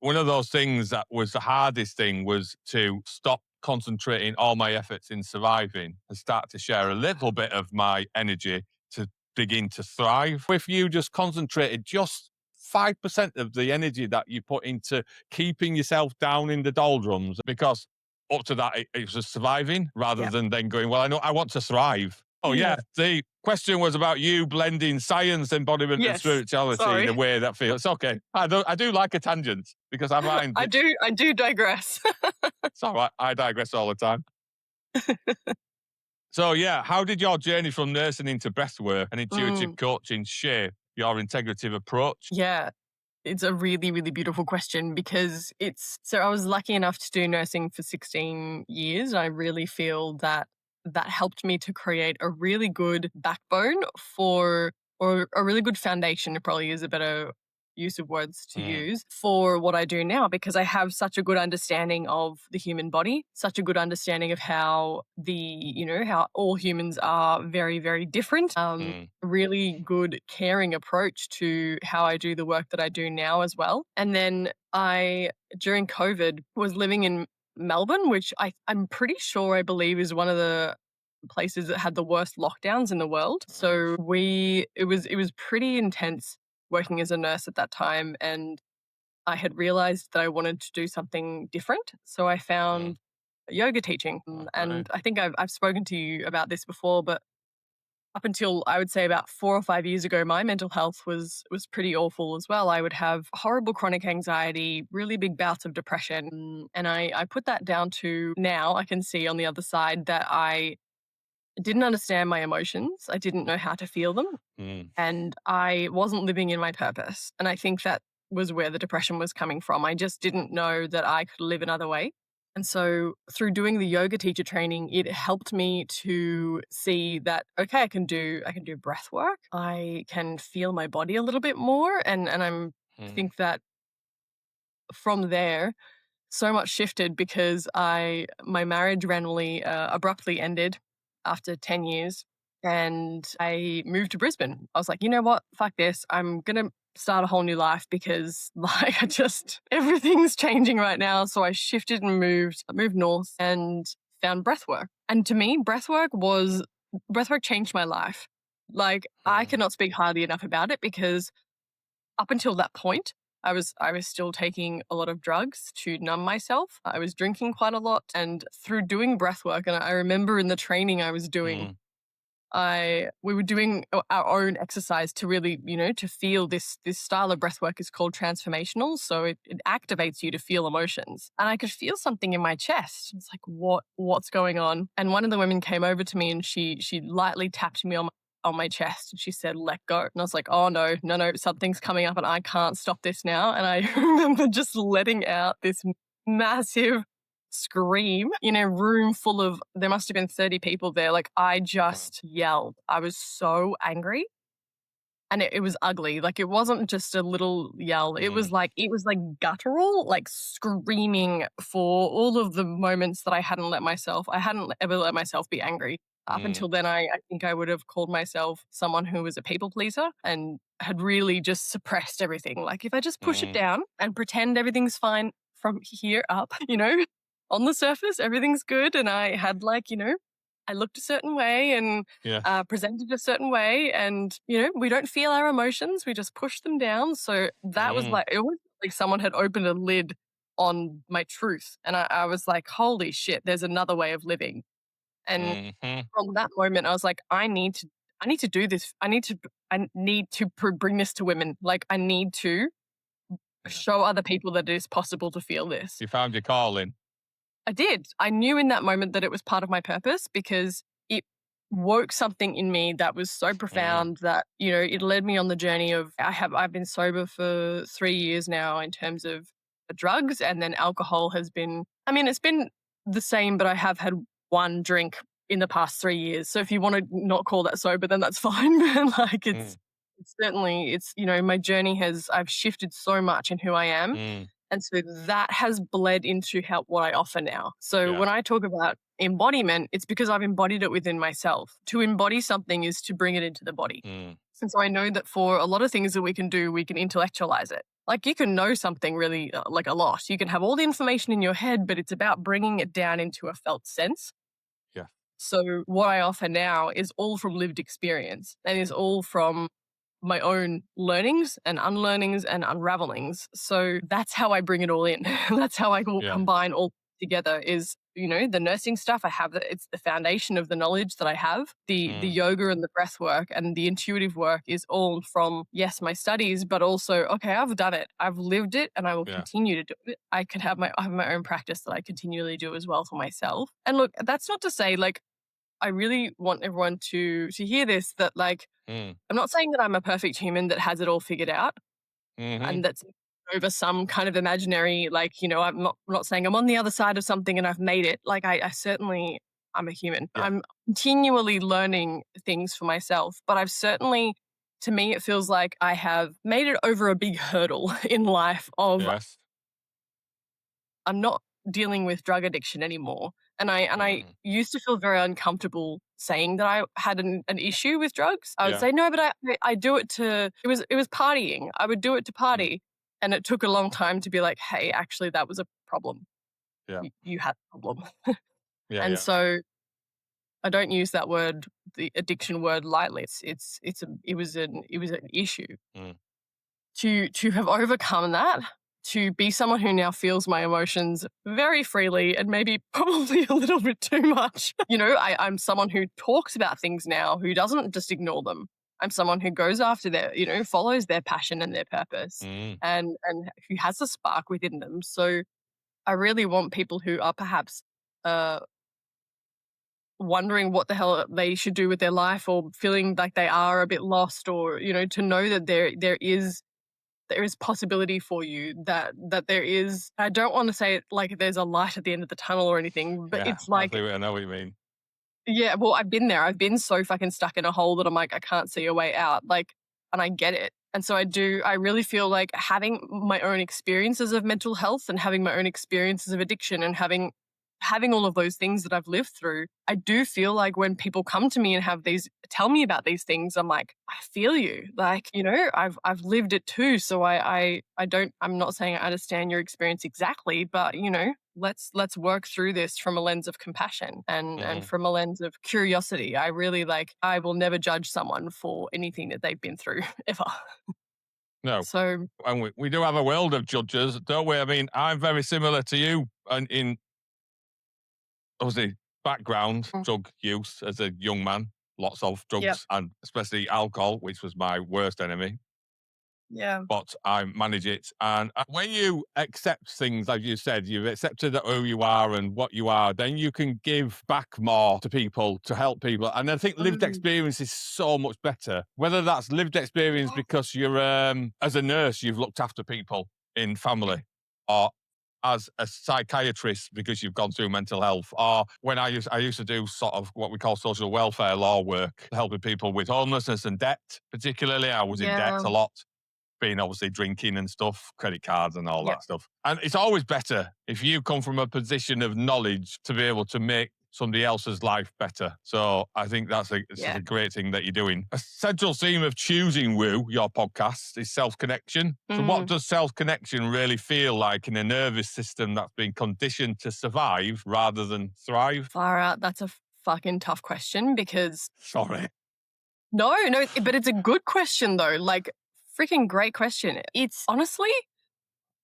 one of those things that was the hardest thing was to stop concentrating all my efforts in surviving and start to share a little bit of my energy to begin to thrive. If you just concentrated just 5% of the energy that you put into keeping yourself down in the doldrums, because up to that, it was just surviving rather Yeah. than then going, well, I know I want to thrive. Oh, Yeah. yeah. The question was about you blending science, embodiment, and Yes. spirituality in a Sorry. way that feels okay. I do like a tangent because I find I do digress. it's all right. I digress all the time. So, yeah, how did your journey from nursing into breathwork and intuitive Mm, coaching shape your integrative approach? yeah. It's a really, really beautiful question because I was lucky enough to do nursing for 16 years. I really feel that that helped me to create a really good backbone or a really good foundation, it probably is a better use of words to Mm, use for what I do now, because I have such a good understanding of the human body, such a good understanding of how how all humans are very, very different. mm, Really good caring approach to how I do the work that I do now as well. And then during COVID, was living in Melbourne, which I'm pretty sure I believe is one of the places that had the worst lockdowns in the world. mm, So it was pretty intense working as a nurse at that time, and I had realized that I wanted to do something different. So I mm. found yoga teaching. Okay. And I think I've spoken to you about this before, but up until I would say about 4 or 5 years ago, my mental health was pretty awful as well. I would have horrible chronic anxiety, really big bouts of depression. And I put that down to, now I can see on the other side that I didn't understand my emotions. I didn't know how to feel them. Mm, And I wasn't living in my purpose. And I think that was where the depression was coming from. I just didn't know that I could live another way. And so through doing the yoga teacher training, it helped me to see that, okay, I can do breath work. I can feel my body a little bit more. I mm, think that from there, so much shifted because my marriage randomly abruptly ended after 10 years, and I moved to Brisbane. I was like, you know what? Fuck this. I'm going to start a whole new life because everything's changing right now. So I shifted and moved north and found breathwork. And to me, breathwork changed my life. Like, I mm, cannot speak highly enough about it because up until that point, I was still taking a lot of drugs to numb myself. I was drinking quite a lot, and through doing breath work, and I remember in the training I was doing, mm, we were doing our own exercise to really, to feel this style of breath work is called transformational. So it activates you to feel emotions. And I could feel something in my chest. It's like, what's going on? And one of the women came over to me and she lightly tapped me on my chest and she said, let go. And I was like, oh no, no, no, something's coming up and I can't stop this now. And I remember just letting out this massive scream in a room full of, there must have been 30 people there. Like, I mm, just yelled. I was so angry. And it was ugly. Like, it wasn't just a little yell. mm, It was like guttural, like screaming for all of the moments that I hadn't ever let myself be angry. Up mm, until then, I think I would have called myself someone who was a people pleaser and had really just suppressed everything. Like, if I just push it mm, down and pretend everything's fine from here up, on the surface, everything's good. And I had I looked a certain way and yeah. presented a certain way, and we don't feel our emotions, we just push them down. So that was Mm, like, it was like someone had opened a lid on my truth, and I was like, holy shit, there's another way of living. And mhm, from that moment I was like, I need to do this. I need to bring this to women. Like, I need to yeah. show other people that it is possible to feel this. You found your calling. I did. I knew in that moment that it was part of my purpose because it woke something in me that was so Mm, profound that, it led me on the journey of, I've been sober for 3 years now in terms of drugs, and then alcohol has been, I mean, it's been the same, but I have had one drink in the past 3 years. So if you want to not call that sober, then that's fine. But like, mm, it's certainly, my journey I've shifted so much in who I am, mm, and so that has bled into what I offer now. So yeah. when I talk about embodiment, it's because I've embodied it within myself. To embody something is to bring it into the body. Mm. And so I know that for a lot of things that we can do, we can intellectualize it. Like you can know something really like a lot. You can have all the information in your head, but it's about bringing it down into a felt sense. Yeah. So what I offer now is all from lived experience and is all from my own learnings and unlearnings and unravelings. So that's how I bring it all in. That's how I will Yeah. combine all together is, the nursing stuff. It's the foundation of the knowledge that I have. The Mm. yoga and the breath work and the intuitive work is all from, yes, my studies, but also, okay, I've done it. I've lived it and I will Yeah. continue to do it. I have my own practice that I continually do as well for myself. And look, that's not to say like I really want everyone to hear this that like Mm. I'm not saying that I'm a perfect human that has it all figured out Mm-hmm. and that's over some kind of imaginary, like, I'm not saying I'm on the other side of something and I've made it. Like I certainly, I'm a human. Yeah. I'm continually learning things for myself, but I've certainly, to me, it feels like I have made it over a big hurdle in life of Yes. I'm not dealing with drug addiction anymore. And I Mm. used to feel very uncomfortable saying that I had an issue with drugs. I would Yeah. say no, but I do it to it was partying. I would do it to Mm. party, and it took a long time to be like, hey, actually, that was a problem. Yeah. You had a problem, Yeah. and Yeah. so I don't use that word, the addiction word, lightly. It was an issue Mm. to have overcome that, to be someone who now feels my emotions very freely and maybe probably a little bit too much. I'm someone who talks about things now, who doesn't just ignore them. I'm someone who goes after follows their passion and their purpose Mm. and who has a spark within them. So I really want people who are perhaps uh, wondering what the hell they should do with their life or feeling like they are a bit lost or, to know that there is possibility for you, that there is. I don't want to say it like there's a light at the end of the tunnel or anything, but Yeah. it's I like, see. I know what you mean. yeah, well, I've been there. I've been so fucking stuck in a hole that I'm like, I can't see a way out. Like, and I get it. And so I really feel like having my own experiences of mental health and having my own experiences of addiction and having all of those things that I've lived through, I do feel like when people come to me and tell me about these things, I'm like, I feel you. Like, I've lived it too. So I'm not saying I understand your experience exactly, but let's work through this from a lens of compassion and Mm. from a lens of curiosity. I will never judge someone for anything that they've been through ever. No. So And we do have a world of judges, don't we? I mean, I'm very similar to you and in obviously background mm, drug use as a young man, lots of yeah, drugs and especially alcohol, which was my worst enemy. yeah, But I manage it. And when you accept things, like you said, you've accepted who you are and what you are, then you can give back more to people to help people. And I think lived mm, experience is so much better. Whether that's lived experience yeah, because you're, as a nurse, you've looked after people in family, or as a psychiatrist because you've gone through mental health, or when I used to do sort of what we call social welfare law work, helping people with homelessness and debt. Particularly, I was in debt yeah, a lot, being obviously drinking and stuff, credit cards and all yeah, that stuff. And it's always better if you come from a position of knowledge to be able to make somebody else's life better. So I think it's just yeah. a great thing that you're doing. A central theme of choosing Woo, your podcast, is self-connection. So what Mm. does self-connection really feel like in a nervous system that's been conditioned to survive rather than thrive? Far out. That's a fucking tough question because Sorry. no, no, but it's a good question though. Like, freaking great question. It's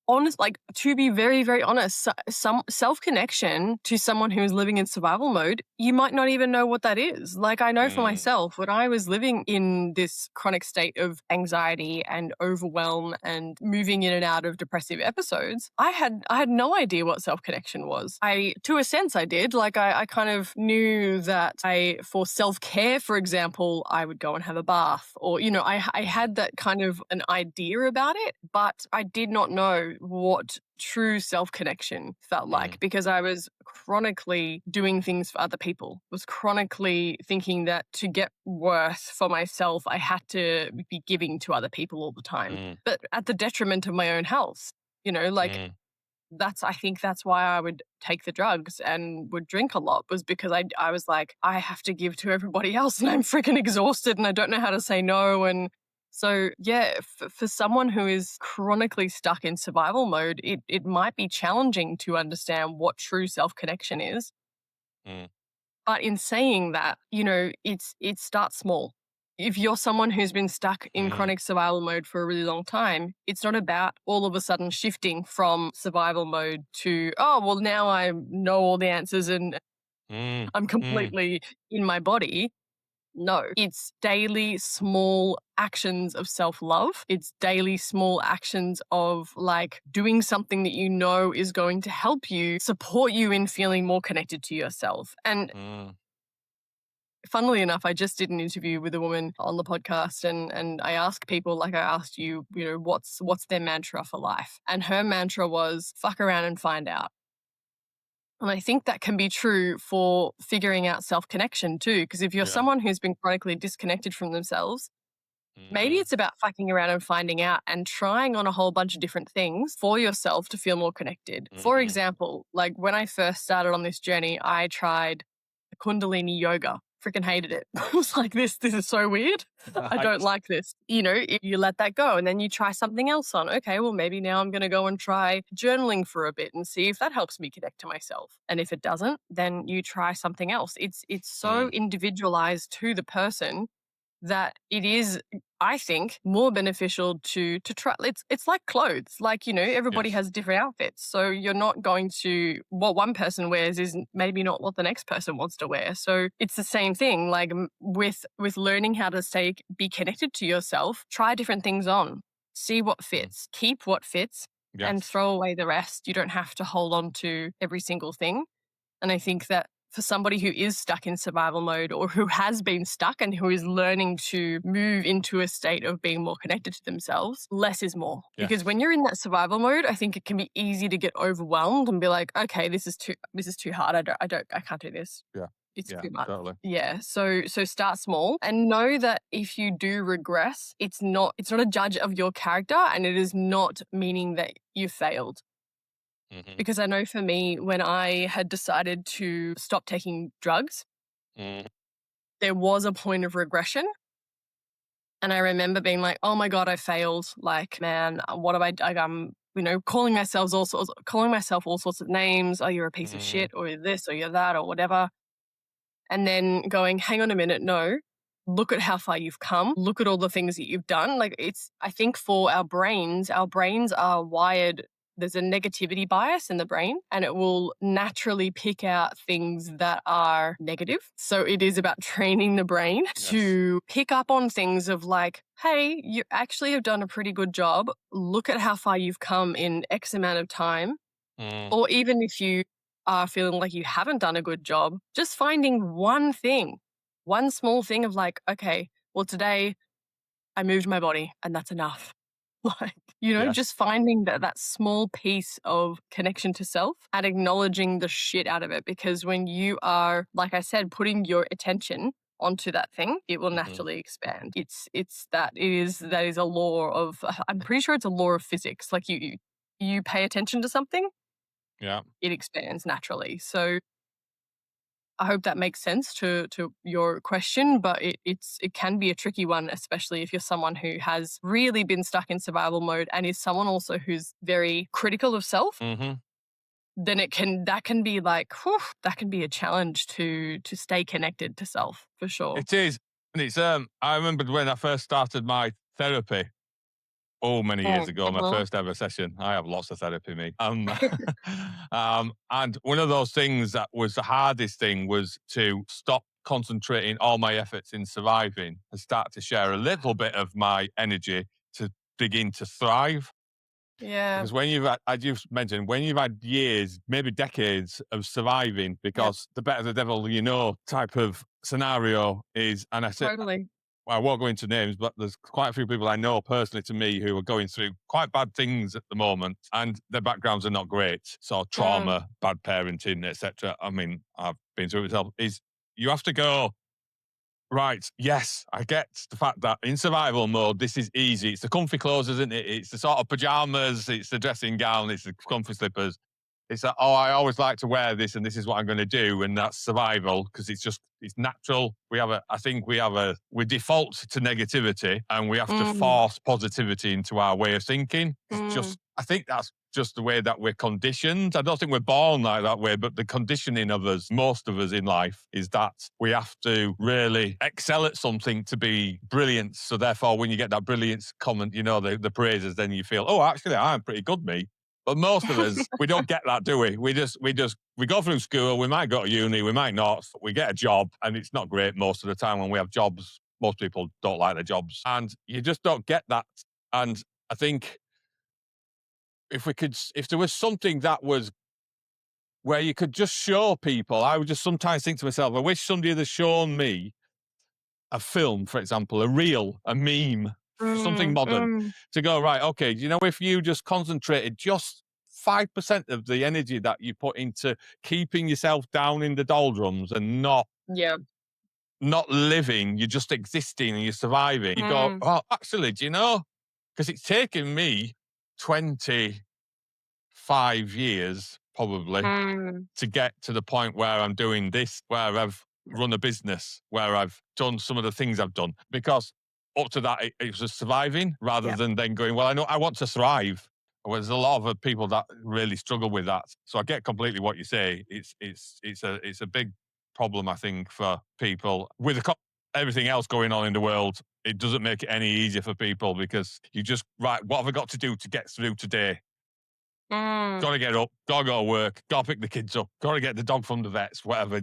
honest, like to be very, very honest, some self connection to someone who is living in survival mode, you might not even know what that is. Like, I know for Mm, myself, when I was living in this chronic state of anxiety and overwhelm and moving in and out of depressive episodes, I had no idea what self connection was. To a sense, I did. Like, I kind of knew that for self care, for example, I would go and have a bath, or I had that kind of an idea about it, but I did not know what true self connection felt mm, like because I was chronically doing things for other people, was chronically thinking that to get worth for myself, I had to be giving to other people all the time, mm, but at the detriment of my own health. Like mm. I think that's why I would take the drugs and would drink a lot, was because I was like, I have to give to everybody else and I'm freaking exhausted and I don't know how to say no. And so, yeah, for someone who is chronically stuck in survival mode, it might be challenging to understand what true self-connection is. Mm. But in saying that, it starts small. If you're someone who's been stuck in Mm. chronic survival mode for a really long time, it's not about all of a sudden shifting from survival mode to, oh, well, now I know all the answers and Mm. I'm Mm. completely in my body. No, it's daily small actions of self-love. It's daily small actions of like doing something that you know is going to help you, support you in feeling more connected to yourself. And Mm. funnily enough, I just did an interview with a woman on the podcast, and I asked people, like I asked you, what's their mantra for life? And her mantra was fuck around and find out. And I think that can be true for figuring out self-connection too, because if you're Yeah. someone who's been chronically disconnected from themselves, maybe Mm. it's about fucking around and finding out and trying on a whole bunch of different things for yourself to feel more connected. For Mhm. example, like when I first started on this journey, I tried Kundalini yoga. Freaking hated it. I was like, this is so weird. I don't Right. like this. If you let that go and then you try something else on. Okay, well, maybe now I'm going to go and try journaling for a bit and see if that helps me connect to myself. And if it doesn't, then you try something else. It's so Mm. individualized to the person that it is, I think, more beneficial to try. It's like clothes. Like, everybody Yes. has different outfits. So you're not going to, what one person wears is maybe not what the next person wants to wear. So it's the same thing. Like with learning how to be connected to yourself, try different things on, see what Mm. fits, keep what fits, and Yes. throw away the rest. You don't have to hold on to every single thing. And I think that for somebody who is stuck in survival mode or who has been stuck and who is learning to move into a state of being more connected to themselves, less is more. Because Yes. when you're in that survival mode, I think it can be easy to get overwhelmed and be like, okay, this is too hard. I can't do this. Yeah. It's Yeah. too much. Totally. Yeah. So start small and know that if you do regress, it's not a judge of your character and it is not meaning that you failed. Mhm. Because I know for me, when I had decided to stop taking drugs, Mm. there was a point of regression. And I remember being like, oh my God, I failed. Like, man, what have I done? Calling myself all sorts of names. Oh, you're a piece of Mhm. shit, or you're this, or you're that, or whatever. And then going, hang on a minute, no. Look at how far you've come. Look at all the things that you've done. Like I think for our brains are wired. There's a negativity bias in the brain and it will naturally pick out things that are negative. So it is about training the brain Yes. to pick up on things of like, hey, you actually have done a pretty good job. Look at how far you've come in X amount of time. Mm. Or even if you are feeling like you haven't done a good job, just finding one thing, one small thing of like, okay, well, today I moved my body and that's enough. Like, Yes. just finding that small piece of connection to self and acknowledging the shit out of it. Because when you are, like I said, putting your attention onto that thing, it will Mhm. naturally expand. That is a law of, I'm pretty sure it's a law of physics. Like you pay attention to something, Yeah. it expands naturally. So I hope that makes sense to your question, but it can be a tricky one, especially if you're someone who has really been stuck in survival mode and is someone also who's very critical of self. Mhm. Then that can be like, whew, that can be a challenge to stay connected to self for sure. It is, and it's. I remembered when I first started my therapy. Oh, many years ago, my Mm-hmm. first ever session. I have lots of therapy, me. And one of those things that was the hardest thing was to stop concentrating all my efforts in surviving and start to share a little bit of my energy to begin to thrive. Yeah. Because as you've mentioned, when you've had years, maybe decades of surviving, Yep. because the better the devil you know type of scenario is, and I say, Totally. well, I won't go into names, but there's quite a few people I know personally to me who are going through quite bad things at the moment, and their backgrounds are not great. So Mm. trauma, bad parenting, etc. I mean, I've been through it myself. Is you have to go right. Yes, I get the fact that in survival mode, this is easy. It's the comfy clothes, isn't it? It's the sort of pajamas, it's the dressing gown, it's the comfy slippers. It's like, oh, I always like to wear this and this is what I'm going to do. And that's survival because it's natural. We default to negativity and we have to Mm, force positivity into our way of thinking. mm, I think that's just the way that we're conditioned. I don't think we're born like that way, but the conditioning of us, most of us in life, is that we have to really excel at something to be brilliant. So therefore, when you get that brilliance comment, the praises, then you feel, oh, actually, I'm pretty good, me. But most of us, we don't get that, do we? We go through school, we might go to uni, we might not, we get a job, and it's not great most of the time when we have jobs. Most people don't like their jobs. And you just don't get that. And I think if there was something that was where you could just show people, I would just sometimes think to myself, I wish somebody had shown me a film, for example, a reel, a meme, something mm, modern, mm. to go, right, okay, if you just concentrated just 5% of the energy that you put into keeping yourself down in the doldrums and Yeah. not living, you're just existing and you're surviving, you go, Mm, oh, actually, do you know? Because it's taken me 25 years, probably, mm. to get to the point where I'm doing this, where I've run a business, where I've done some of the things I've done. Because up to that, it was just surviving rather Yeah. than then going, well, I know I want to thrive. Well, there's a lot of people that really struggle with that. So I get completely what you say. It's a big problem, I think, for people with everything else going on in the world. It doesn't make it any easier for people because you just, right, what have I got to do to get through today? Mm. Got to get up, got to go to work, got to pick the kids up, got to get the dog from the vets, whatever,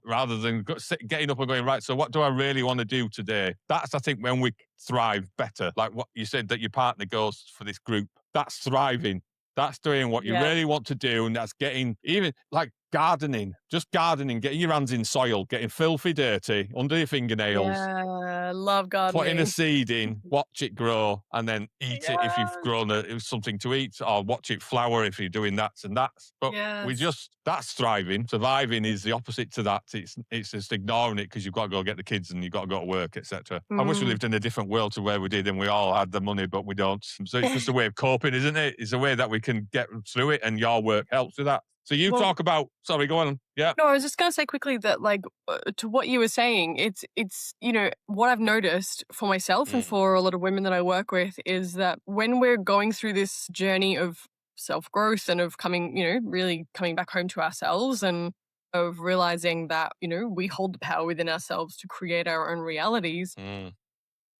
rather than getting up and going, right, so what do I really want to do today? That's, I think, when we thrive better. Like what you said, that your partner goes for this group. That's thriving. That's doing what you Yeah. really want to do. And that's getting, even like gardening, just gardening, getting your hands in soil, getting filthy dirty under your fingernails, Yeah. Love putting a gardening. seed in, watch it grow, and then eat it if you've Yes. grown something to eat, or watch it flower if you're doing that and that. But Yes. that's thriving. Surviving is the opposite to that. It's just ignoring it because you've got to go get the kids and you've got to go to work, etc. I wish we Mm. lived in a different world to where we did and we all had the money, but we don't. So it's just a way of coping, isn't it? It's a way that we can get through it, and your work helps with that. So you Well, talk about, sorry, go on. Yeah. no, I was just going to say quickly that, like, to what you were saying, what I've noticed for myself and Mm, for a lot of women that I work with is that when we're going through this journey of self growth and of really coming back home to ourselves and of realizing that, we hold the power within ourselves to create our own realities. mm,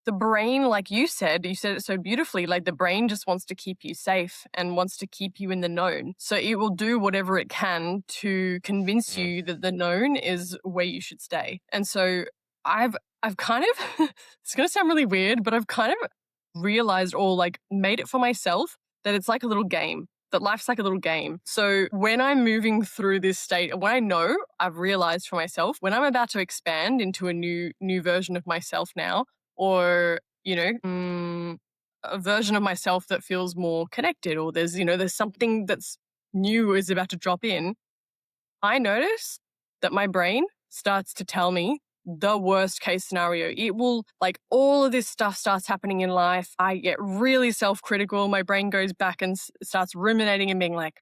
The brain, like you said it so beautifully, like the brain just wants to keep you safe and wants to keep you in the known. So it will do whatever it can to convince mm, you that the known is where you should stay. And so I've kind of it's going to sound really weird, but I've kind of realized or like made it for myself that it's like a little game. That life's like a little game. So when I'm moving through this state, when I know I've realized for myself, when I'm about to expand into a new version of myself now, or a version of myself that feels more connected, or there's something that's new is about to drop in, I notice that my brain starts to tell me the worst case scenario. It will, like, all of this stuff starts happening in life. I get really self-critical. My brain goes back and starts ruminating and being like,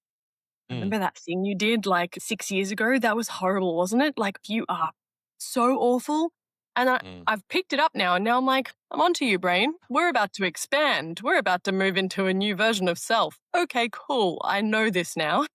mm, remember that thing you did like 6 years ago? That was horrible, wasn't it? Like, you are so awful. And mm. I've picked it up now, and now I'm like, I'm onto you, brain. We're about to expand. We're about to move into a new version of self. Okay, cool. I know this now.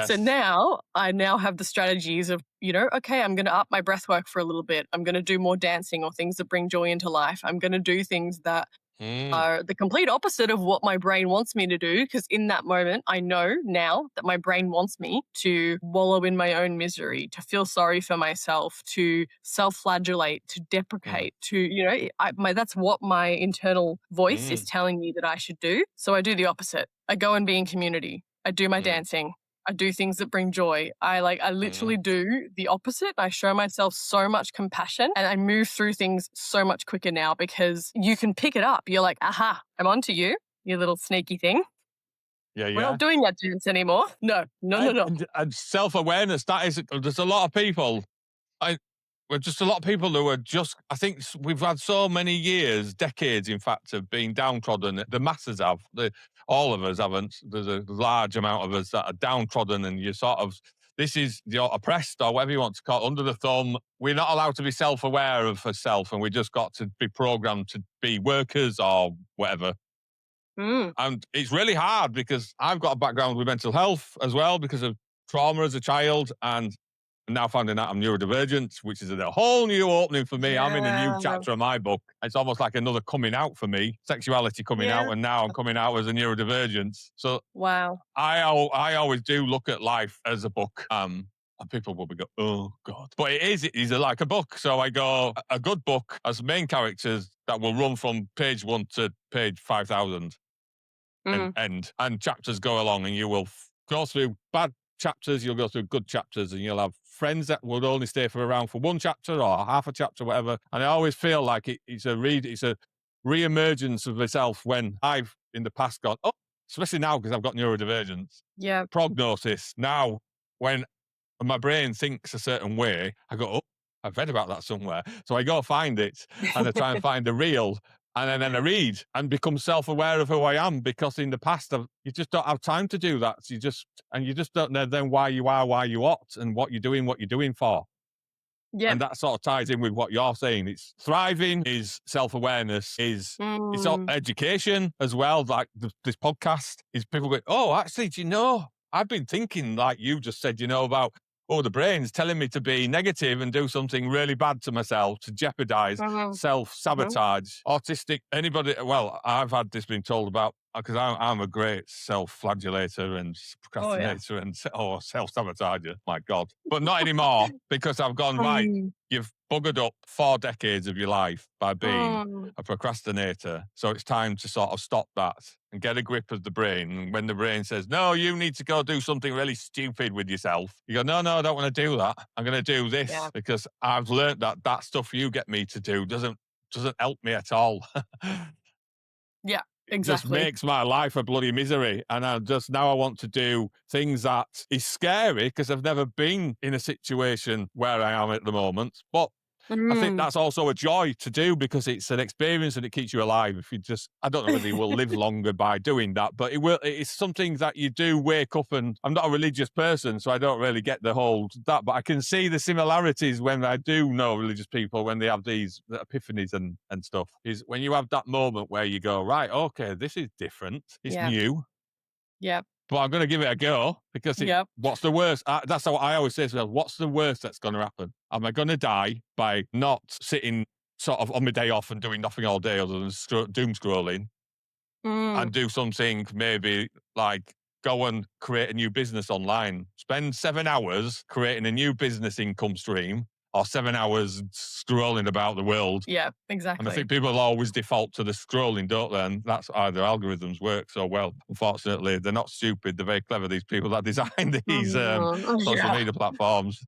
So Yes. now I have the strategies of, okay, I'm going to up my breath work for a little bit. I'm going to do more dancing or things that bring joy into life. I'm going to do things that Mm, are the complete opposite of what my brain wants me to do. Because in that moment, I know now that my brain wants me to wallow in my own misery, to feel sorry for myself, to self-flagellate, to mm, deprecate, to, that's what my internal voice is mm, telling me that I should do. So I do the opposite. I go and be in community. I do my mm, dancing. I do things that bring joy. I literally mm. do the opposite. I show myself so much compassion and I move through things so much quicker now because you can pick it up. You're like, aha, I'm onto you, you little sneaky thing. Yeah, We're yeah. not doing that dance anymore. No, no, no, And, no. and, and self-awareness, that is, there's a lot of people. I we're just a lot of people who are just, I think we've had so many years, decades, in fact, of being downtrodden. The masses have, all of us haven't. There's a large amount of us that are downtrodden, and you're sort of, this is, you're oppressed or whatever you want to call it, under the thumb. We're not allowed to be self-aware of ourselves, and we just got to be programmed to be workers or whatever. Mm. And it's really hard because I've got a background with mental health as well because of trauma as a child, and I'm now finding out I'm neurodivergent, which is a whole new opening for me. I'm in a new Yeah. chapter of my book. It's almost like another coming out for me, sexuality coming out, Yeah. and now I'm coming out as a neurodivergent. So Wow. I always do look at life as a book. And people will be go, oh God. But it is like a book. So I go, a good book has main characters that will run from page 1 to page 5,000 and Mm. end. And chapters go along, and you will go through bad chapters, you'll go through good chapters, and you'll have friends that would only stay for around for one chapter or half a chapter, whatever. And I always feel like it's a re-emergence of myself when I've in the past gone, oh, especially now because I've got neurodivergence. Yeah. Prognosis. Now, when my brain thinks a certain way, I go, oh, I've read about that somewhere. So I go find it, and I try and find the real, and then I read and become self-aware of who I am, because in the past, you just don't have time to do that. So you just don't know then why you are, why you ought, and what you're doing for. Yeah. And that sort of ties in with what you're saying. It's thriving, is self-awareness, is it's all Mm. education as well. Like this podcast is people going, oh, actually, do you know, I've been thinking, like you just said, about, oh, the brain's telling me to be negative and do something really bad to myself, to jeopardize, Mhm. Mhm. self-sabotage, autistic, anybody. Well, I've had this being told about, because I'm a great self-flagellator and Oh, yeah. procrastinator and self-sabotager, my God. But not anymore, because I've gone, right, Mm. you've buggered up 4 decades of your life by being Mm. a procrastinator. So it's time to sort of stop that and get a grip of the brain. And when the brain says, no, you need to go do something really stupid with yourself, you go, no, I don't want to do that. I'm going to do this Yeah. because I've learned that stuff you get me to do doesn't help me at all. Yeah. It just Exactly. makes my life a bloody misery. And now I want to do things that is scary because I've never been in a situation where I am at the moment. But I think Mm. that's also a joy to do because it's an experience and it keeps you alive. If you just, I don't know whether you will live longer by doing that, but it's something that you do wake up, and I'm not a religious person, so I don't really get the whole that, but I can see the similarities when I do know religious people, when they have these epiphanies and stuff, is when you have that moment where you go, right, okay, this is different. It's Yeah. new, Yep. but I'm going to give it a go because Yep. what's the worst? That's how I always say to myself, what's the worst that's going to happen? Am I going to die by not sitting sort of on my day off and doing nothing all day other than doom scrolling, Mm. and do something maybe like go and create a new business online, spend 7 hours creating a new business income stream, or 7 hours scrolling about the world? Yeah. And I Exactly. think people always default to the scrolling, don't they? And that's how their algorithms work so well. Unfortunately, they're not stupid. They're very clever, these people that design these Mhm. social Yeah. media platforms.